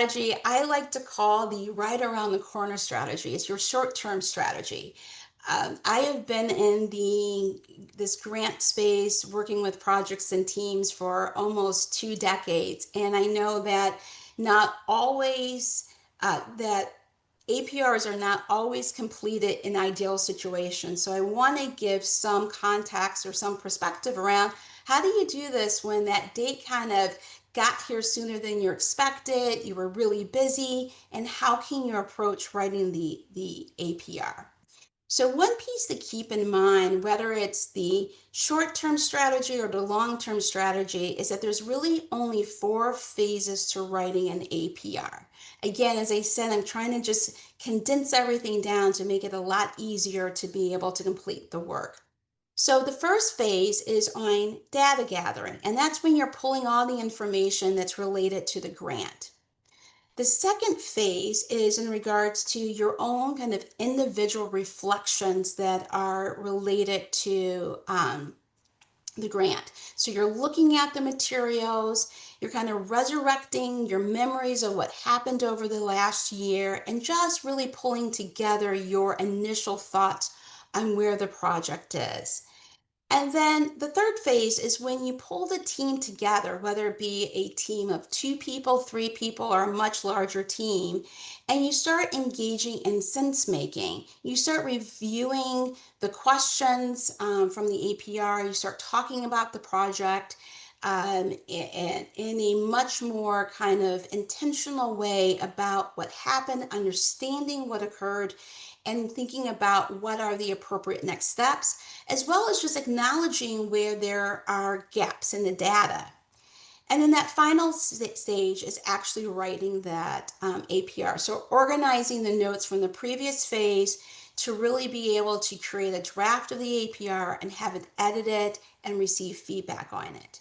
strategy I like to call the right around the corner strategy. It's your short-term strategy. I have been in this grant space working with projects and teams for almost 2 decades, and I know that not always that APRs are not always completed in ideal situations. So I want to give some context or some perspective around how do you do this when that date kind of got here sooner than you expected, you were really busy, and how can you approach writing the APR? So one piece to keep in mind, whether it's the short-term strategy or the long-term strategy, is that there's really only 4 phases to writing an APR. Again, as I said, I'm trying to just condense everything down to make it a lot easier to be able to complete the work. So the first phase is on data gathering, and that's when you're pulling all the information that's related to the grant. The second phase is in regards to your own kind of individual reflections that are related to the grant. So you're looking at the materials, you're kind of resurrecting your memories of what happened over the last year, and just really pulling together your initial thoughts on where the project is. And then the third phase is when you pull the team together, whether it be a team of 2 people, 3 people, or a much larger team, and you start engaging in sense making. You start reviewing the questions from the APR, you start talking about the project in a much more kind of intentional way about what happened, understanding what occurred, and thinking about what are the appropriate next steps, as well as just acknowledging where there are gaps in the data. And then that final stage is actually writing that APR. So organizing the notes from the previous phase to really be able to create a draft of the APR and have it edited and receive feedback on it.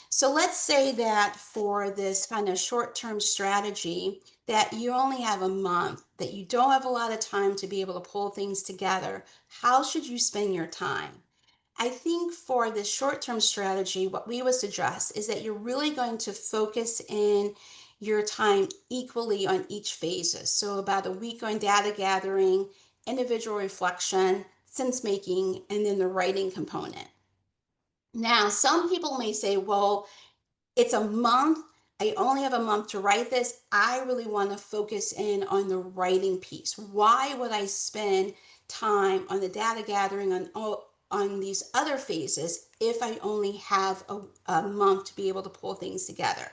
So let's say that for this kind of short-term strategy, that you only have a month, that you don't have a lot of time to be able to pull things together. How should you spend your time? I think for this short-term strategy, what we would suggest is that you're really going to focus in your time equally on each phases. So about a week on data gathering, individual reflection, sense making, and then the writing component. Now, some people may say, well, it's a month. I only have a month to write this. I really want to focus in on the writing piece. Why would I spend time on the data gathering on these other phases if I only have a month to be able to pull things together?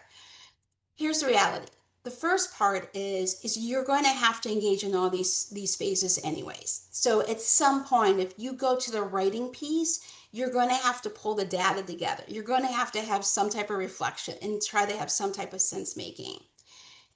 Here's the reality. The first part is you're going to have to engage in all these phases anyways. So at some point, if you go to the writing piece, you're going to have to pull the data together. You're going to have some type of reflection and try to have some type of sense making.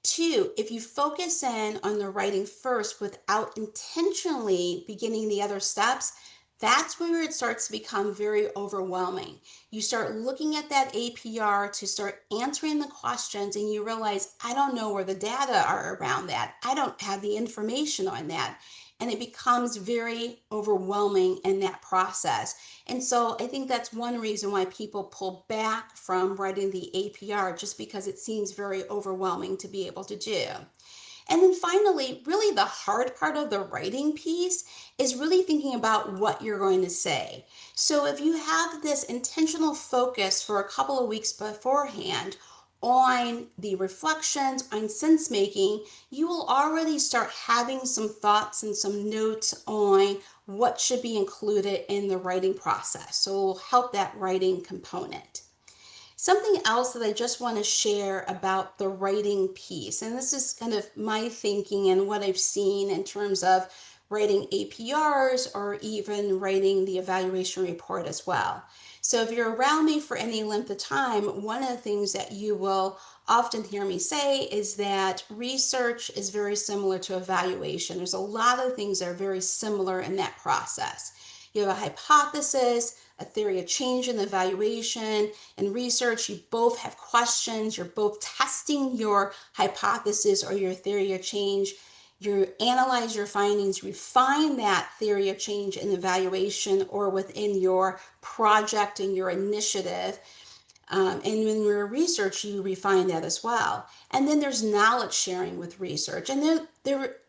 Two, if you focus in on the writing first without intentionally beginning the other steps, that's where it starts to become very overwhelming. You start looking at that APR to start answering the questions, and you realize, I don't know where the data are around that. I don't have the information on that. And it becomes very overwhelming in that process. And so I think that's one reason why people pull back from writing the APR, just because it seems very overwhelming to be able to do. And then finally, really the hard part of the writing piece is really thinking about what you're going to say. So if you have this intentional focus for a couple of weeks beforehand on the reflections, on sense making, you will already start having some thoughts and some notes on what should be included in the writing process. So it will help that writing component. Something else that I just want to share about the writing piece, and this is kind of my thinking and what I've seen in terms of writing APRs or even writing the evaluation report as well. So if you're around me for any length of time, one of the things that you will often hear me say is that research is very similar to evaluation. There's a lot of things that are very similar in that process. You have a hypothesis, a theory of change in the evaluation and research. You both have questions. You're both testing your hypothesis or your theory of change. You analyze your findings, refine that theory of change in evaluation or within your project and your initiative. And when you're research, you refine that as well. And then there's knowledge sharing with research. And then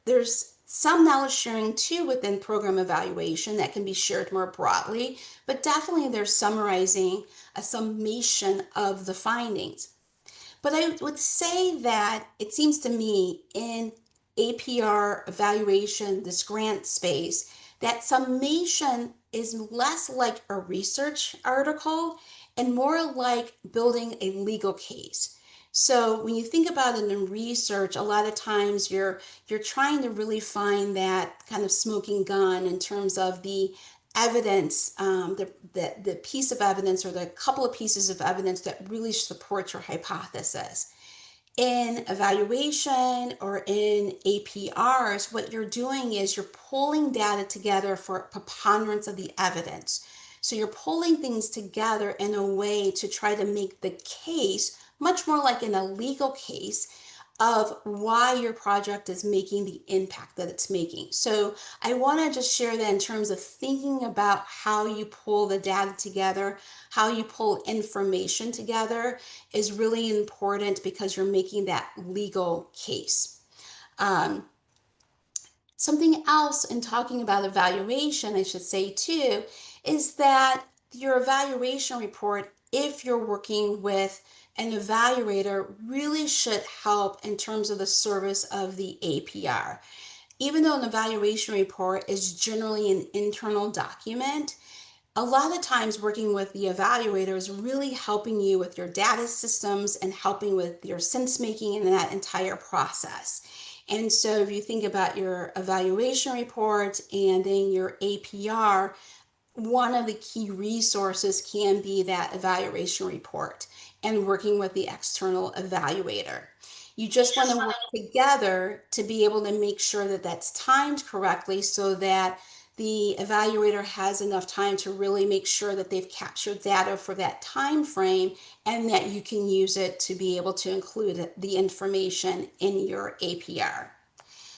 there's some knowledge sharing too within program evaluation that can be shared more broadly, but definitely there's summarizing a summation of the findings. But I would say that it seems to me in APR evaluation, this grant space, that summation is less like a research article and more like building a legal case. So when you think about it in research, a lot of times you're trying to really find that kind of smoking gun in terms of the evidence, the piece of evidence or the couple of pieces of evidence that really support your hypothesis. In evaluation or in APRs, what you're doing is you're pulling data together for preponderance of the evidence. So you're pulling things together in a way to try to make the case, much more like in a legal case, of why your project is making the impact that it's making. So I want to just share that in terms of thinking about how you pull the data together, how you pull information together is really important because you're making that legal case. Um, Something else in talking about evaluation, I should say too, is that your evaluation report, if you're working with an evaluator, really should help in terms of the service of the APR. Even though an evaluation report is generally an internal document, a lot of times working with the evaluator is really helping you with your data systems and helping with your sense making in that entire process. And so if you think about your evaluation report and then your APR, one of the key resources can be that evaluation report and working with the external evaluator. You just want to work together to be able to make sure that that's timed correctly so that the evaluator has enough time to really make sure that they've captured data for that time frame and that you can use it to be able to include the information in your APR.